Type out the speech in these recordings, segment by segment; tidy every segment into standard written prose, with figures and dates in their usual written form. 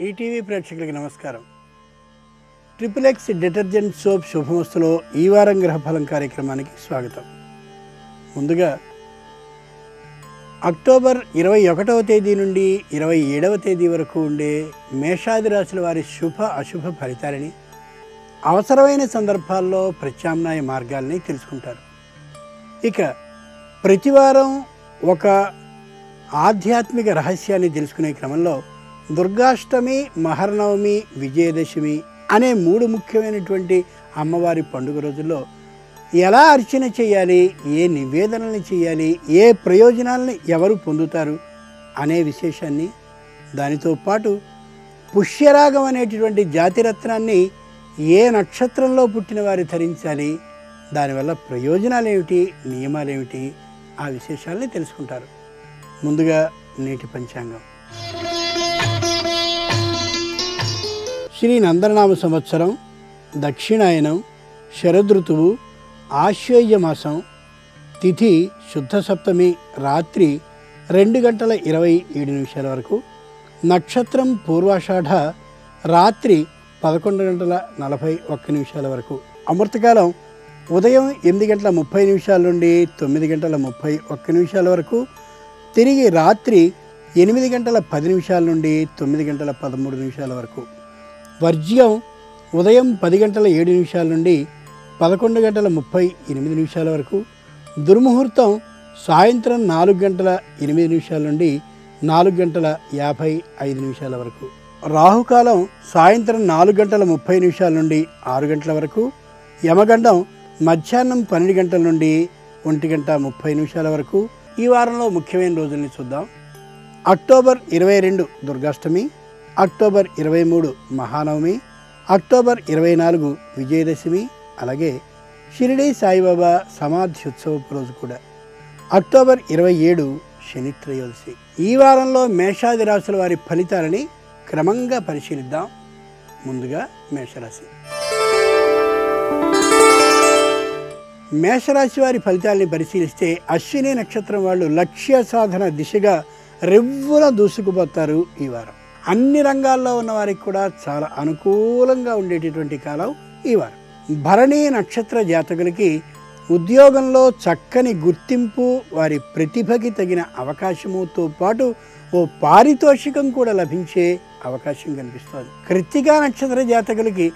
ETV ప్రేక్షకులకి నమస్కారం. Triple X detergent soap శుభమస్తులో ఈ వారం గ్రహఫలం కార్యక్రమానికి స్వాగతం. ముందుగా అక్టోబర్ 21వ తేదీ నుండి 27వ తేదీ వరకు ఉండే మేషాది రాశుల వారి శుభ అశుభ ఫలితాలని, అవసరమైన సందర్భాల్లో ప్రత్యామ్నాయ మార్గాల్ని తెలుసుకుంటారు. ఇక ప్రతివారం ఒక ఆధ్యాత్మిక రహస్యాన్ని తెలుసుకునే క్రమంలో దుర్గాష్టమి, మహర్నవమి, విజయదశమి అనే మూడు ముఖ్యమైనటువంటి అమ్మవారి పండుగ రోజుల్లో ఎలా అర్చన చేయాలి, ఏ నివేదనల్ని చేయాలి, ఏ ప్రయోజనాలని ఎవరు పొందుతారు అనే విశేషాన్ని, దానితో పాటు పుష్యరాగం అనేటటువంటి జాతిరత్నాన్ని ఏ నక్షత్రంలో పుట్టిన వారు ధరించాలి, దానివల్ల ప్రయోజనాలు ఏమిటి, నియమాలేమిటి, ఆ విశేషాలని తెలుసుకుంటారు. ముందుగా నేటి పంచాంగం. శ్రీ నందననామ సంవత్సరం, దక్షిణాయనం, శరదృతువు, ఆశ్వయుజ మాసం, తిథి శుద్ధ సప్తమి రాత్రి 2:27 వరకు, నక్షత్రం పూర్వాషాఢ రాత్రి 11:41 వరకు, అమృతకాలం ఉదయం 8:30 నుండి 9:31 వరకు, తిరిగి రాత్రి 8:10 నుండి 9:13 వరకు, వర్జ్యం ఉదయం 10:07 నుండి 11:38 వరకు, దుర్ముహూర్తం సాయంత్రం 4:08 నుండి 4:55 వరకు, రాహుకాలం సాయంత్రం 4:30 నుండి 6 గంటల వరకు, యమగండం మధ్యాహ్నం 12 గంటల నుండి 1:30 వరకు. ఈ వారంలో ముఖ్యమైన రోజుల్ని చూద్దాం. October 22 Durgashtami, October 23 Mahanavami, October 24 Vijayadashami, అలాగే షిరిడీ సాయిబాబా సమాధి ఉత్సవపు రోజు కూడా, అక్టోబర్ 27 శని త్రయోదశి. ఈ వారంలో మేషాది రాశుల వారి ఫలితాలని క్రమంగా పరిశీలిద్దాం. ముందుగా మేషరాశి. మేషరాశి వారి ఫలితాలని పరిశీలిస్తే అశ్విని నక్షత్రం వాళ్ళు లక్ష్య సాధన దిశగా రెవ్వున దూసుకుపోతారు. ఈ వారం అన్ని రంగాల్లో ఉన్న వారికి కూడా చాలా అనుకూలంగా ఉండేటటువంటి కాలం ఈ వారం. భరణి నక్షత్ర జాతకులకి ఉద్యోగంలో చక్కని గుర్తింపు, వారి ప్రతిభకి తగిన అవకాశముతో పాటు ఓ పారితోషికం కూడా లభించే అవకాశం కనిపిస్తోంది. కృత్తికా నక్షత్ర జాతకులకి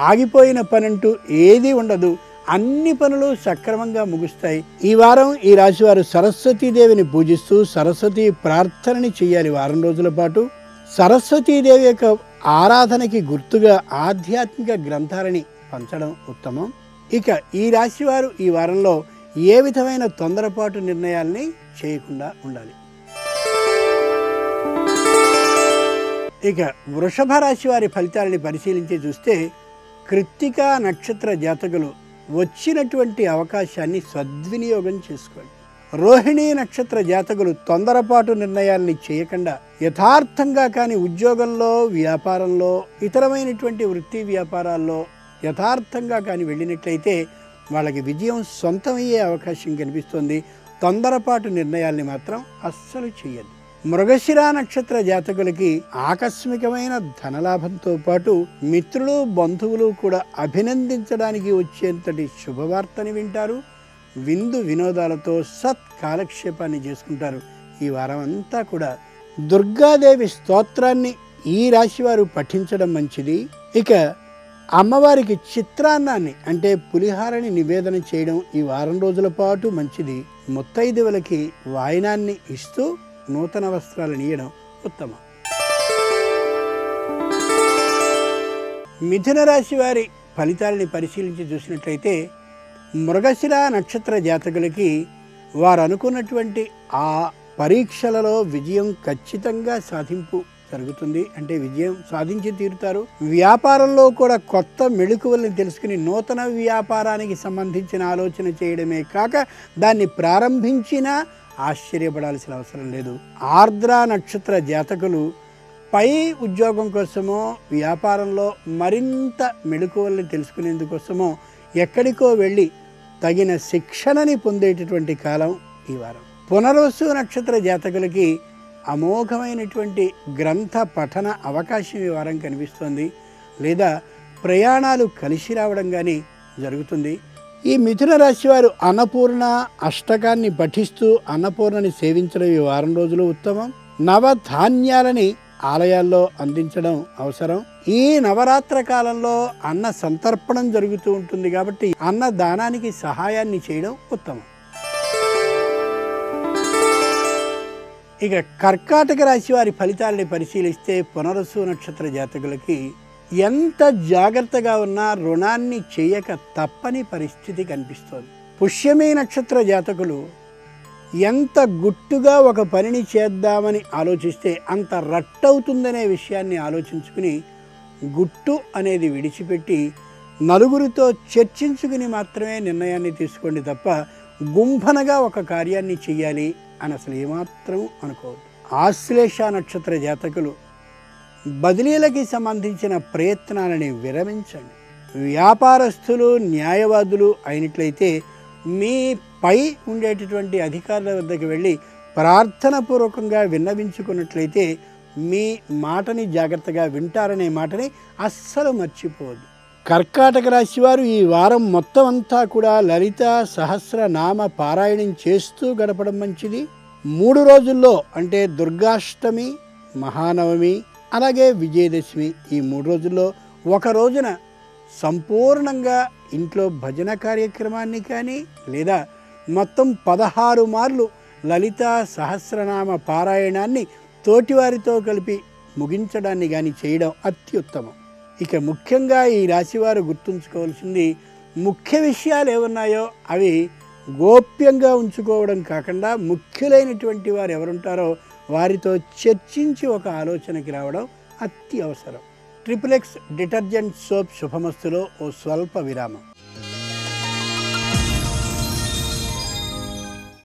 ఆగిపోయిన పనంటూ ఏదీ ఉండదు, అన్ని పనులు సక్రమంగా ముగుస్తాయి. ఈ వారం ఈ రాశివారు సరస్వతీదేవిని పూజిస్తూ సరస్వతీ ప్రార్థనని చేయాలి. వారం రోజుల పాటు సరస్వతీదేవి యొక్క ఆరాధనకి గుర్తుగా ఆధ్యాత్మిక గ్రంథాలని పంచడం ఉత్తమం. ఇక ఈ రాశివారు ఈ వారంలో ఏ విధమైన తొందరపాటు నిర్ణయాల్ని చేయకుండా ఉండాలి. ఇక వృషభ రాశి వారి ఫలితాలని పరిశీలించి చూస్తే కృత్తికా నక్షత్ర జాతకులు వచ్చినటువంటి అవకాశాన్ని సద్వినియోగం చేసుకోండి. రోహిణీ నక్షత్ర జాతకులు తొందరపాటు నిర్ణయాల్ని చేయకుండా యథార్థంగా కానీ ఉద్యోగంలో, వ్యాపారంలో, ఇతరమైనటువంటి వృత్తి వ్యాపారాల్లో యథార్థంగా కానీ వెళ్ళినట్లయితే వాళ్ళకి విజయం సొంతమయ్యే అవకాశం కనిపిస్తుంది. తొందరపాటు నిర్ణయాల్ని మాత్రం అస్సలు చేయద్దు. మృగశిర నక్షత్ర జాతకులకి ఆకస్మికమైన ధనలాభంతో పాటు మిత్రులు, బంధువులు కూడా అభినందించడానికి వచ్చేంతటి శుభవార్తని వింటారు. విందు వినోదాలతో సత్ కాలక్షేపాన్ని చేసుకుంటారు. ఈ వారం అంతా కూడా దుర్గాదేవి స్తోత్రాన్ని ఈ రాశివారు పఠించడం మంచిది. ఇక అమ్మవారికి చిత్రాన్నాన్ని అంటే పులిహారని నివేదన చేయడం ఈ వారం రోజుల పాటు మంచిది. ముత్తైదువులకి వాయినాన్ని ఇస్తూ నూతన వస్త్రాలు నీయడం ఉత్తమం. మిథున రాశి వారి ఫలితాలని పరిశీలించి చూసినట్లయితే మృగశిర నక్షత్ర జాతకులకి వారు అనుకున్నటువంటి ఆ పరీక్షలలో విజయం ఖచ్చితంగా సాధింపు జరుగుతుంది. అంటే విజయం సాధించి తీరుతారు. వ్యాపారంలో కూడా కొత్త మెళుకువల్ని తెలుసుకుని నూతన వ్యాపారానికి సంబంధించిన ఆలోచన చేయడమే కాక దాన్ని ప్రారంభించినా ఆశ్చర్యపడాల్సిన అవసరం లేదు. ఆర్ద్ర నక్షత్ర జాతకులు పై ఉద్యోగం కోసమో, వ్యాపారంలో మరింత మెళుకువల్ని తెలుసుకునేందుకోసమో ఎక్కడికో వెళ్ళి తగిన శిక్షణని పొందేటటువంటి కాలం ఈ వారం. పునర్వసు నక్షత్ర జాతకులకి అమోఘమైనటువంటి గ్రంథ పఠన అవకాశం ఈ వారం కనిపిస్తోంది. లేదా ప్రయాణాలు కలిసి రావడం కానీ జరుగుతుంది. ఈ మిథున రాశి వారు అన్నపూర్ణ అష్టకాన్ని పఠిస్తూ అన్నపూర్ణని సేవించడం ఈ వారం రోజులు ఉత్తమం. నవధాన్యాలని ఆలయాల్లో అందించడం అవసరం. ఈ నవరాత్ర కాలంలో అన్న సంతర్పణం జరుగుతూ ఉంటుంది కాబట్టి అన్న దానానికి సహాయాన్ని చేయడం ఉత్తమం. ఇక కర్కాటక రాశి వారి ఫలితాలని పరిశీలిస్తే పునరుసు నక్షత్ర జాతకులకి ఎంత జాగ్రత్తగా ఉన్నా రుణాన్ని చేయక తప్పని పరిస్థితి కనిపిస్తోంది. పుష్యమి నక్షత్ర జాతకులు ఎంత గుట్టుగా ఒక పనిని చేద్దామని ఆలోచిస్తే అంత రట్టవుతుందనే విషయాన్ని ఆలోచించుకుని గుట్టు అనేది విడిచిపెట్టి నలుగురితో చర్చించుకుని మాత్రమే నిర్ణయాన్ని తీసుకోండి తప్ప గుంభనగా ఒక కార్యాన్ని చెయ్యాలి అని అసలు ఏమాత్రం అనుకోవద్దు. ఆశ్లేష నక్షత్ర జాతకులు బదిలీలకి సంబంధించిన ప్రయత్నాలని విరమించండి. వ్యాపారస్తులు న్యాయవాదులు అయినట్లయితే మీ పై ఉండేటటువంటి అధికారుల వద్దకు వెళ్ళి ప్రార్థనపూర్వకంగా విన్నవించుకున్నట్లయితే మీ మాటని జాగ్రత్తగా వింటారనే మాటని అస్సలు మర్చిపోవద్దు. కర్కాటక రాశి వారు ఈ వారం మొత్తం అంతా కూడా లలిత సహస్రనామ పారాయణం చేస్తూ గడపడం మంచిది. 3 రోజుల్లో అంటే దుర్గాష్టమి, మహానవమి, అలాగే విజయదశమి ఈ 3 రోజుల్లో ఒక రోజున సంపూర్ణంగా ఇంట్లో భజన కార్యక్రమాన్ని కానీ లేదా మొత్తం 16 మార్లు లలిత సహస్రనామ పారాయణాన్ని తోటివారితో కలిపి ముగించడాన్ని కానీ చేయడం అత్యుత్తమం. ఇక ముఖ్యంగా ఈ రాశివారు గుర్తుంచుకోవాల్సింది ముఖ్య విషయాలు ఏమున్నాయో అవి గోప్యంగా ఉంచుకోవడం కాకుండా ముఖ్యులైనటువంటి వారు ఎవరుంటారో వారితో చర్చించి ఒక ఆలోచనకి రావడం అతి అవసరం. ట్రిపుల్ ఎక్స్ డిటర్జెంట్ సోప్ శుభమస్తులో ఓ స్వల్ప విరామం.